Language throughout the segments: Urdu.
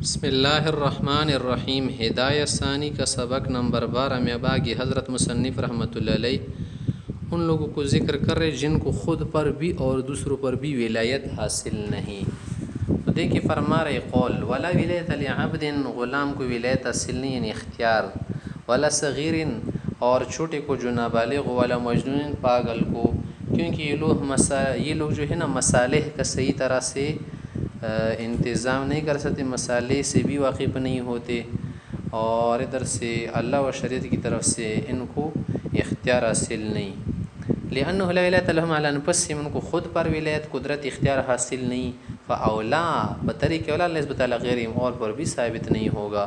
بسم اللہ الرحمن الرحیم۔ ہدایت ثانی کا سبق نمبر 12 میں باقی حضرت مصنف رحمۃ اللہ علیہ ان لوگوں کو ذکر کر رہے جن کو خود پر بھی اور دوسروں پر بھی ولایت حاصل نہیں۔ تو دیکھیے فرما رہے قول ولا ولایت لعبد، غلام کو ولایت حاصل نہیں یعنی اختیار، ولا صغیر اور چھوٹے کو جو نابالغ، ولا مجنون پاگل کو، کیونکہ یہ لوگ جو ہے نا مصالح کا صحیح طرح سے انتظام نہیں کر سکتے، مسالے سے بھی واقف نہیں ہوتے، اور ادھر سے اللہ و شریعت کی طرف سے ان کو اختیار حاصل نہیں۔ لأنه لا ولایت لهم علی انفسهم، ان کو خود پر ولایت قدرت اختیار حاصل نہیں، فاولا بطریق اولا نسبت علی غیرهم، اور پر بھی ثابت نہیں ہوگا۔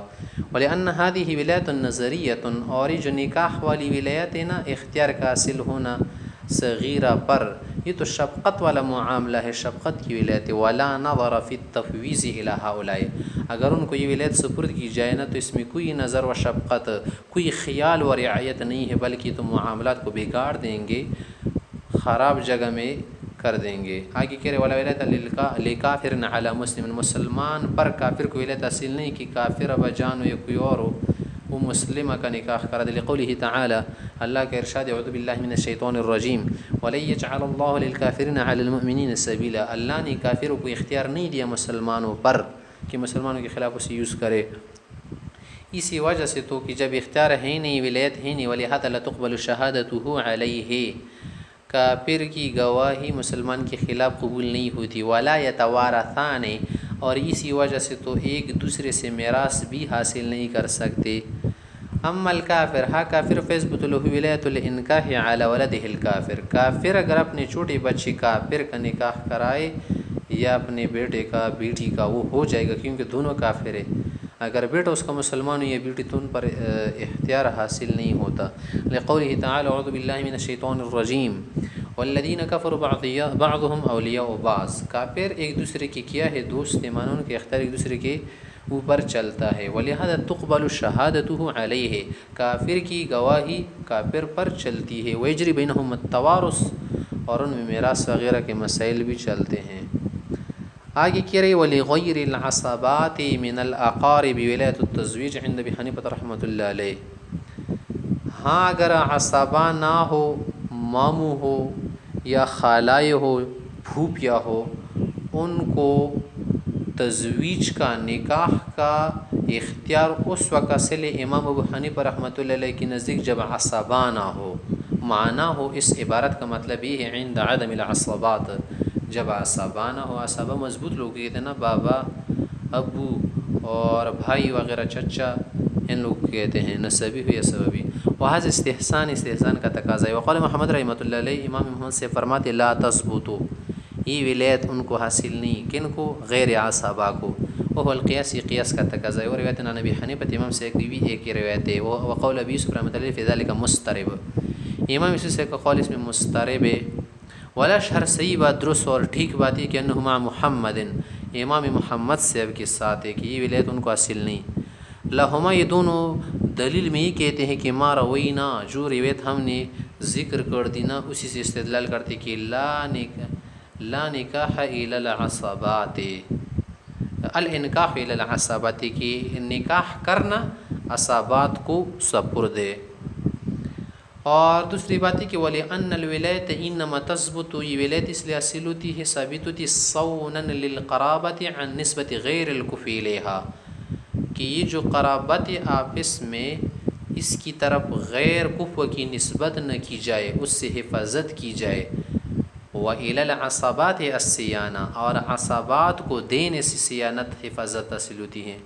ولأن هذه ولایت نظریۃ، اور یہ جو نکاح والی ولایت ہے نا اختیار کا حاصل ہونا صغیرہ پر، یہ تو شفقت والا معاملہ ہے، شفقت کی ولایت ہے۔ ولا نظر فی التفویض الی ہؤلاء، اگر ان کو یہ ولایت سپرد کی جائے نا تو اس میں کوئی نظر و شفقت، کوئی خیال و رعایت نہیں ہے، بلکہ تو معاملات کو بگاڑ دیں گے، خراب جگہ میں کر دیں گے۔ آگے کہہ رہے ولا ولایت لکافر علی مسلم، مسلمان پر کافر کو ولایت حاصل نہیں کہ کافر ابا جان ہو یا کوئی اور ہو وہ مسلمہ کا نکاح کرا دے، لقولہ تعالی، اللہ کا ارشاد اعوذ باللہ من الشیطان الرجیم، ولن یجعل اللہ للکافرین علی المؤمنین سبیلا، اللہ نے کافروں کو اختیار نہیں دیا مسلمانوں پر کہ مسلمانوں کے خلاف اسے یوز کرے، اسی وجہ سے تو کہ جب اختیار ہے نہیں، ولایت ہے نہیں، ولہذا لا تقبل شہادتہ علیہ، کافر کی گواہی مسلمان کے خلاف قبول نہیں ہوتی، ولا یتوارثان، اور اسی وجہ سے تو ایک دوسرے سے میراث بھی حاصل نہیں کر سکتے۔ اما الکافر، ہاں کافر فیثبت له ولایت الانکاح علی ولدہ الکافر، کافر اگر اپنے چھوٹے بچے کافر کا نکاح کرائے یا اپنے بیٹے کا بیٹی کا، وہ ہو جائے گا کیونکہ دونوں کافر ہیں۔ اگر بیٹا اس کا مسلمان ہو یا بیٹی تو ان پر اختیار حاصل نہیں ہوتا، لقولہ تعالی اعوذ باللہ من الشیطان الرجیم، والذین کفروا بعضهم اولیاء بعض، کافر ایک دوسرے کی کیا ہے دوست، مانو ان کے اختیار ایک دوسرے کے اوپر چلتا ہے، ولہذا تقبل شہادتہ علیہ، کافر کی گواہی کافر پر چلتی ہے، ویجری بینہم التوارث، اور ان میں میراث وغیرہ کے مسائل بھی چلتے ہیں۔ آگے کہہ رہے ولغیر العصبات من الاقارب ولایت التزویج عند ابی حنیفہ رحمۃ اللہ علیہ، ہاں اگر عصبہ نہ ہو، ماموں ہو یا خالائے ہو، پھوپھیا ہو، ان کو تزویج کا، نکاح کا اختیار اس وقت سے لے امام ابو حنیفہ رحمۃ اللہ علیہ کے نزدیک جب عصبہ نہ ہو، معنی ہو اس عبارت کا مطلب یہ ہے عند عدم العصبات، جب عصبہ نہ ہو، عصبہ مضبوط لوگ کہتے ہیں نا، بابا، ابو اور بھائی وغیرہ، چچا، ان لوگ کہتے ہیں نسبی ہو یا سببی، وہاں استحسان کا تقاضا ہے۔ وقال محمد رحمۃ اللہ علیہ، امام محمد سے فرماتے لا تثبتو، یہ ولایت ان کو حاصل نہیں، کن کو؟ غیر عصبہ کو، وہ القیاس، قیاس کا تقاضا ہے۔ وہ روایت عن ابی حنیفہ، امام سے بھی ایک ہی روایت ہے، وقول ابی یوسف رحمۃ اللہ فی ذلک مضطرب، امام یوسف سے کا قول اس میں مضطرب ہے۔ ولا شہر، صحیح بات، درست اور ٹھیک بات ہے کہ انہ مع محمد، امام محمد سے اب کے ساتھ ہے کہ یہ ولایت ان کو حاصل نہیں۔ لہما، یہ دونوں دلیل میں ہی کہتے ہیں کہ ما روینا، جو روایت ہم نے ذکر کر دی نا اسی سے استدلال کرتے کہ لا نکاح الی العصبات، الانکاح الی العصبات، کہ نکاح کرنا عصبات کو سپرد ہے۔ اور دوسری بات ہے کہ وَلِأَنَّ الْوِلَایَةَ إِنَّمَا تَثْبُتُ، یہ ولایت اس لیے حاصل ہوتی ہے، ثابت ہوتی ہے، صَوْنًا لِلْقَرَابَةِ عَنْ نِسْبَةِ غَيْرِ الْكُفْءِ إِلَيْهَا، کہ یہ جو قرابت آپس میں اس کی طرف غیر کفو کی نسبت نہ کی جائے، اس سے حفاظت کی جائے۔ وَإِلَى الْعَصَبَاتِ الصِّيَانَةِ، اور عصبات کو دینے سے صیانت، حفاظت حاصل ہوتی ہے۔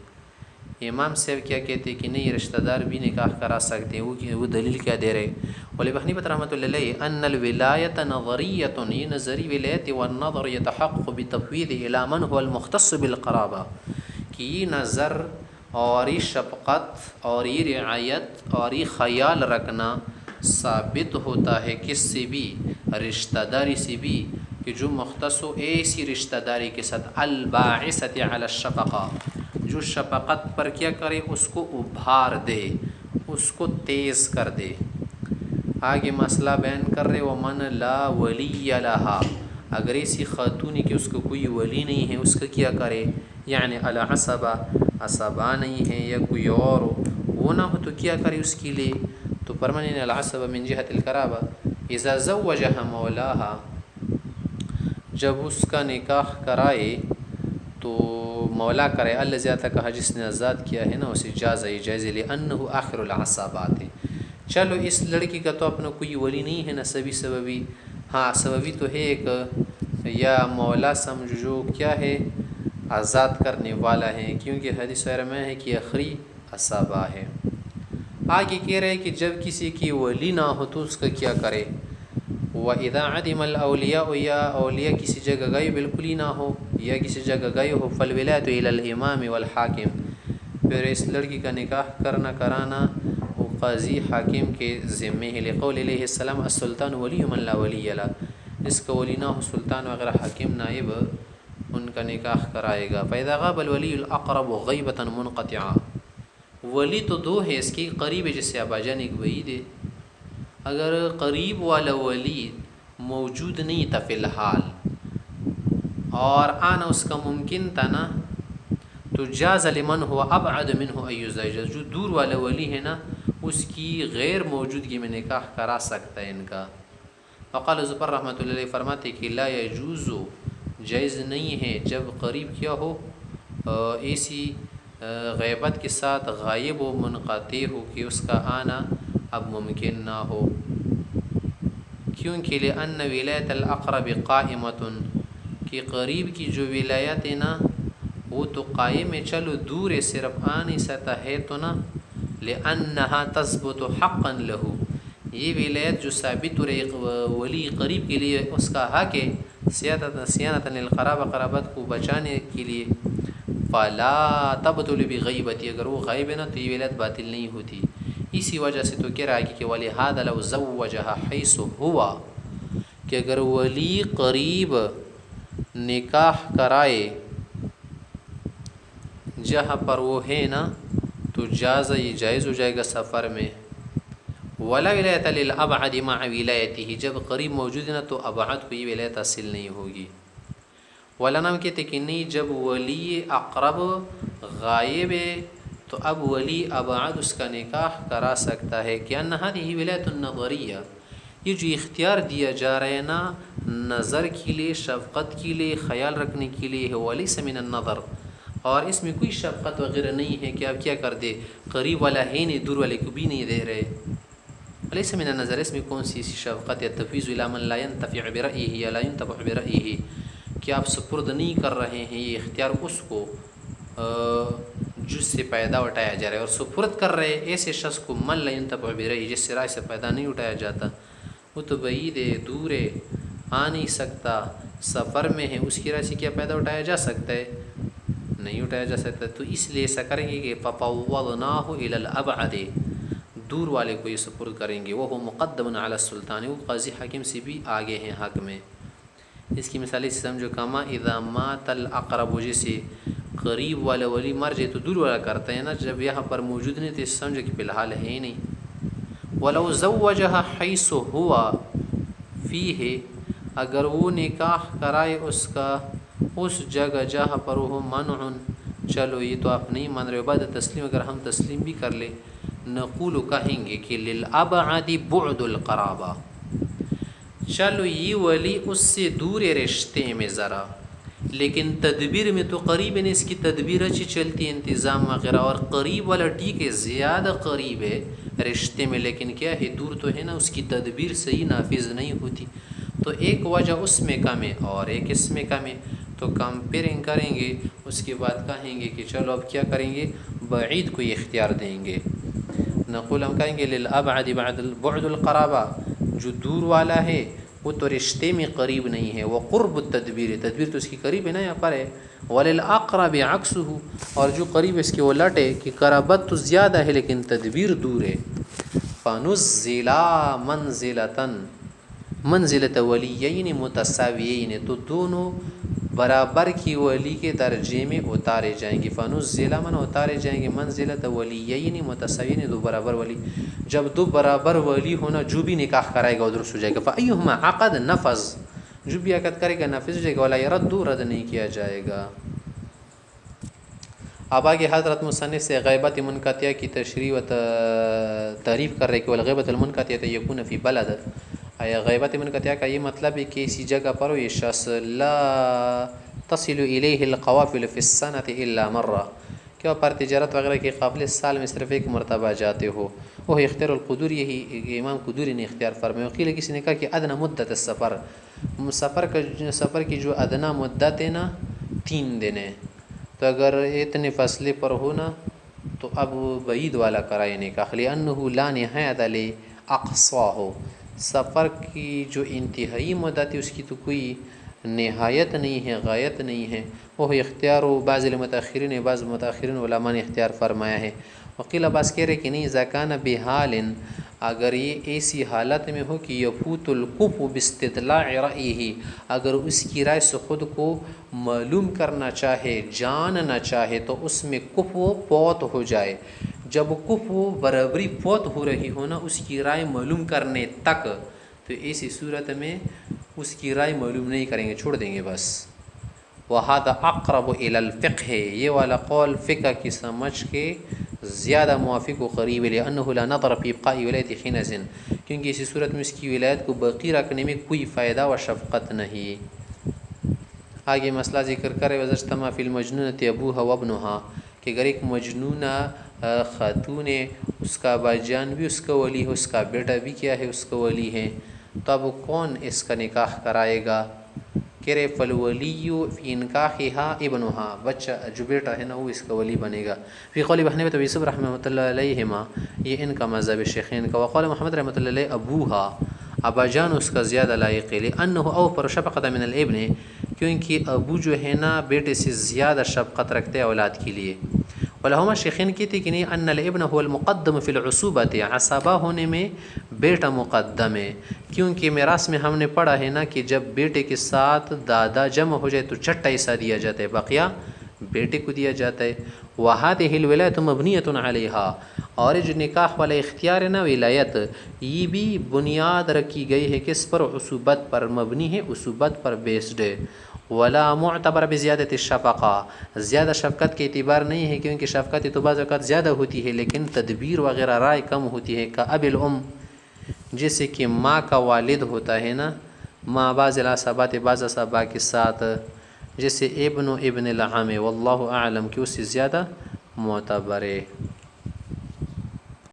امام صاحب کیا کہتے ہیں کہ نہیں رشتہ دار بھی نکاح کرا سکتے ہیں، وہ دلیل کیا دے رہے؟ ولی حنیفہ رحمۃ اللہ علیہ ان الولایۃ نظریۃ، یہ نظری ولایت، والنظر یتحقق بتفویض الی من هو المختص بالقرابہ، کہ یہ نظر اور یہ شفقت اور یہ رعایت اور یہ خیال رکھنا ثابت ہوتا ہے کس سے بھی؟ رشتہ داری سے بھی، کہ جو مختص ہو ایسی رشتہ داری کے ساتھ، الباعثۃ علی الشفقہ، جو شفقت پر کیا کرے، اس کو ابھار دے، اس کو تیز کر دے۔ آگے مسئلہ بیان کر رہے ومن لا ولی لہا، اگر ایسی خاتون کہ اس کو کوئی ولی نہیں ہے، اس کا کیا کرے؟ یعنی العصبہ، عصبہ نہیں ہے یا کوئی اور وہ نہ ہو تو کیا کرے اس کے لیے؟ تو فرمانے العصب من جہت القرابہ اذا زوجها مولاها، جب اس کا نکاح کرائے تو مولا کرے الذی کا جس نے آزاد کیا ہے نا اسے جائز لانه آخر العصابات ہے۔ چلو اس لڑکی کا تو اپنا کوئی ولی نہیں ہے نسبی سببی، ہاں سببی تو ہے ایک، یا مولا سمجھو کیا ہے آزاد کرنے والا ہے، کیونکہ حدیث وغیرہ میں ہے کہ آخری عصابہ ہے۔ آگے کہہ رہے کہ جب کسی کی ولی نہ ہو تو اس کا کیا کرے؟ وَإِذَا عَدِمَ الْأَوْلِيَاءُ، یا اولیاء کسی جگہ گئے بالکل ہی نہ ہو یا کسی جگہ گئے ہو، فَالْوِلَایَةُ إِلَى الْإِمَامِ وَالْحَاكِمِ، پھر اس لڑکی کا نکاح کرنا کرانا وہ قاضی حاکم کے ذمے ہے، لقول علیہ السلام السلطان ولی من لا ولی لہ، جس کا ولی نہ ہو سلطان وغیرہ حاکم نائب ان کا نکاح کرائے گا۔ فَإِذَا غَابَ الْوَلِيُّ الْأَقْرَبُ غَيْبَةً مُنْقَطِعًا، ولی تو دو ہے، اس کی قریب ہے جس سے ابا جان ایک بعید ہے، اگر قریب والا ولی موجود نہیں تھا فی الحال اور آنا اس کا ممکن تھا نا، تو جاز لمن ہوا ابعد منہ ان یزوج، جو دور والا ولی ہے نا اس کی غیر موجودگی میں نکاح کرا سکتا ہے ان کا۔ وقال زفر رحمۃ اللہ علیہ فرماتے کہ لا یجوز، جائز نہیں ہے جب قریب کیا ہو ایسی غیبت کے ساتھ غائب و منقطع ہو کہ اس کا آنا اب ممکن نہ ہو، کیونکہ لأن ولایت الاقرب قائمۃ، کہ قریب کی جو ولایت ہے نا وہ تو قائم ہے، چلو دور ہے صرف آ نہیں سکتا ہے تو نا، لأنہا تثبت حقا لہو، یہ ولایت جو ثابت ہو رہی ولی قریب کے لیے اس کا حق ہے، صیانۃ للقرابہ، قرابت کو بچانے کے لیے، فلا تبطل بغیبتی، اگر وہ غائب ہے نا تو یہ ولایت باطل نہیں ہوتی۔ اسی وجہ سے تو کہہ رہا ہے کہ وَلِهَذَا لَوْ زَوَّجَهَا حَيْثُ هُوَ، کہ اگر ولی قریب نکاح کرائے جہاں پر وہ ہے نا تو یہ جائز ہو جائے گا سفر میں۔ وَلَا وِلَایَةَ لِلْأَبْعَدِ مَعَ وِلَایَتِهِ، جب قریب موجود ہے نا تو ابعد کو یہ ولایت حاصل نہیں ہوگی۔ مولانا ہم کہتے کہ نہیں، جب ولی اقرب غائب ہے تو اب ولی ابعد اس کا نکاح کرا سکتا ہے، کہ ان هذه ولایت النظریہ، یہ جو اختیار دیا جا رہا ہے نا نظر کے لیے، شفقت کے لیے، خیال رکھنے کے لیے ہے، ولیس من النظر، اور اس میں کوئی شفقت وغیرہ نہیں ہے کہ آپ کیا کر دے، قریب والا ہے نہیں دور والے کو بھی نہیں دے رہے، ولیس من النظر، اس میں کون سی شفقت یا تفویض الی من لا ينتفع برأیہ یا لا ينتفع برأیہ، کہ آپ سپرد نہیں کر رہے ہیں یہ اختیار اس کو جس سے پیدا اٹھایا جا رہا ہے، اور سپرد کر رہے ایسے شخص کو من لا ينتفع برأیہ، جس سے رائے سے پیدا نہیں اٹھایا جاتا، وہ تو بعید ہے، دور ہے، آ نہیں سکتا، سفر میں ہے، اس کی رائے سے کیا پیدا اٹھایا جا سکتا ہے؟ نہیں اٹھایا جا سکتا، تو اس لیے ایسا کریں گے کہ فَفَوَّضْنَاهُ إِلَى الْأَبْعَدِ، دور والے کو یہ سپرد کریں گے، وہ مقدم علی السلطان، وہ قاضی حاکم سے بھی آگے ہیں حق میں۔ اس کی مثال سے سمجھو، کما اذا مات الاقرب، جیسے قریب والا ولی مر جائے تو دور والا کرتا ہے نا، جب یہاں پر موجود نہیں تو سمجھو کہ فی الحال ہے ہی نہیں۔ وَلَوْ زَوَّجَهَا حَيْثُ هُوَ فِيهِ، اگر وہ نکاح کرائے اس کا اس جگہ جہاں پر وہ منع، چلو یہ تو آپ نہیں مان رہے بعد تسلیم، اگر ہم تسلیم بھی کر لیں، نقول کہیں گے کہ للابعد بعد القرابہ، چلو یہ ولی اس سے دور رشتے میں ذرا، لیکن تدبیر میں تو قریب ہے، اس کی تدبیر اچھی چلتی ہے، انتظام وغیرہ، اور قریب والا ٹھیک ہے زیادہ قریب ہے رشتے میں، لیکن کیا ہے دور تو ہے نا، اس کی تدبیر صحیح نافذ نہیں ہوتی، تو ایک وجہ اس میں کم ہے اور ایک اس میں کم ہے، تو کمپیرنگ کریں گے، اس کے بعد کہیں گے کہ چلو اب کیا کریں گے، بعید کو اختیار دیں گے، نقول ہم کہیں گے للابعد بعد القرابہ، جو دور والا ہے وہ تو رشتے میں قریب نہیں ہے، وہ قرب التدبیر، تدبیر تو اس کی قریب ہے نا یہاں پر ہے، وللاقرب عکسہ، اور جو قریب اس کے وہ لٹ ہے کہ قرابت تو زیادہ ہے لیکن تدبیر دور ہے، فنزلا منزلتاً، منزلت ولیین متساویین، تو دونوں برابر کی ولی کے درجے میں اتارے جائیں گے، فنزلا من اتارے جائیں گے، منزلت ولیین متساویین، دو برابر ولی، جب دو برابر ولی ہونا جو بھی نکاح کرائے گا ادھر سو جائے گا، فایہما عقد نفذ، جو بھی عقد کرے گا نافذ ہو جائے گا، ولا يرد، رد نہیں کیا جائے گا۔ اب آگے حضرت مصنف سے غیبت منقطعہ کی تشریح و تعریف کر رہے کہ والغیبت المنقطعہ یکون فی بلد. آیا غیبت منقطعہ کا یہ مطلب ہے کہ اسی جگہ پر ہو یہ شخص لا تصل الیہ القوافل فی السنۃ الا مرہ، کہ پر تجارت وغیرہ کے قافلے سال میں صرف ایک مرتبہ جاتے ہو. وہ اختیار القدور، یہی امام قدوری نے اختیار فرمایا. وقیل کسی نے کہا کہ ادنی مدت السفر، سفر کی جو ادنا مدت ہے نا 3 دن ہے، تو اگر اتنے فاصلے پر ہو نا تو اب بعید والا کرائے نکاح لأنہ لا نہایت لاقصا ہو. سفر کی جو انتہائی مدت ہے اس کی تو کوئی نہایت نہیں ہے، غایت نہیں ہے. وہ اختیار و بعض المتاخرین، بعض متاخرین علماء نے اختیار فرمایا ہے. وکیل عباس کہہ رہے کہ نہیں، زکان بحال، اگر یہ ایسی حالت میں ہو کہ یفوت الکف باستطلاع رأیہ، اگر اس کی رائے سے خود کو معلوم کرنا چاہے، جاننا چاہے، تو اس میں کف فوت ہو جائے. جب کف برابری فوت ہو رہی ہو نا اس کی رائے معلوم کرنے تک، تو ایسی صورت میں اس کی رائے معلوم نہیں کریں گے، چھوڑ دیں گے بس. وہذا اقرب الی الفقہ، یہ والا قول فقہ کی سمجھ کے زیادہ موافق و قریب ہے. لأنہ لا نظر فی ابقاء ولایت حینئذ، کیونکہ اسی صورت میں اس کی ولایت کو باقی رکھنے میں کوئی فائدہ و شفقت نہیں. آگے مسئلہ ذکر کرے وَإِذَا اجْتَمَعَ فِي الْمَجْنُونَةِ أَبُوهَا وَابْنُهَا، کہ اگر ایک مجنونہ خاتون ہے، اس کا باجان بھی اس کا ولی ہے، اس کا بیٹا بھی کیا ہے، اس کا ولی ہے، تو اب کون اس کا نکاح کرائے گا؟ کہہ رہے فالولی فی انکاحها ابنها، بچہ جو بیٹا ہے نا وہ اس کا ولی بنے گا. فی قول ابن حنیفہ و یوسف رحمۃ اللہ علیہما، یہ ان کا مذہب شیخین کا. وقول محمد رحمۃ اللہ علیہ ابوها، ابا جان اس کا زیادہ لائق ہے. لأنه اوفر شفقۃ من الابن، کیونکہ ابو جو ہے نا بیٹے سے زیادہ شفقت رکھتے اولاد کے لیے. علماء شیخین کہتے کہ نہیں، ان الابن هو المقدم فی العصوبۃ، عصبہ ہونے میں بیٹا مقدم ہے. کیونکہ میراث میں ہم نے پڑھا ہے نا کہ جب بیٹے کے ساتھ دادا جمع ہو جائے تو چھٹا حصہ دیا جاتا ہے، بقیہ بیٹے کو دیا جاتا ہے. وَهَذِهِ الْوِلَایَةُ مَبْنِیَةٌ عَلَیْهَا، اور جو نکاح والا اختیار ہے نا ولایت، یہ بھی بنیاد رکھی گئی ہے کس پر؟ عصوبت پر، مبنی ہے عصوبت پر، بیسڈ ہے. ولا معتبر بزیادت الشفقہ، زیادہ شفقت کے اعتبار نہیں ہے، کیونکہ شفقت تو بعض اوقات زیادہ ہوتی ہے لیکن تدبیر وغیرہ رائے کم ہوتی ہے. کا اب الام، جیسے کہ ماں کا والد ہوتا ہے نا، ماں بعض العصبات بعض اصحابہ کے ساتھ، جیسے ابن العم، واللہ اعلم کہ اس سے زیادہ معتبر ہے.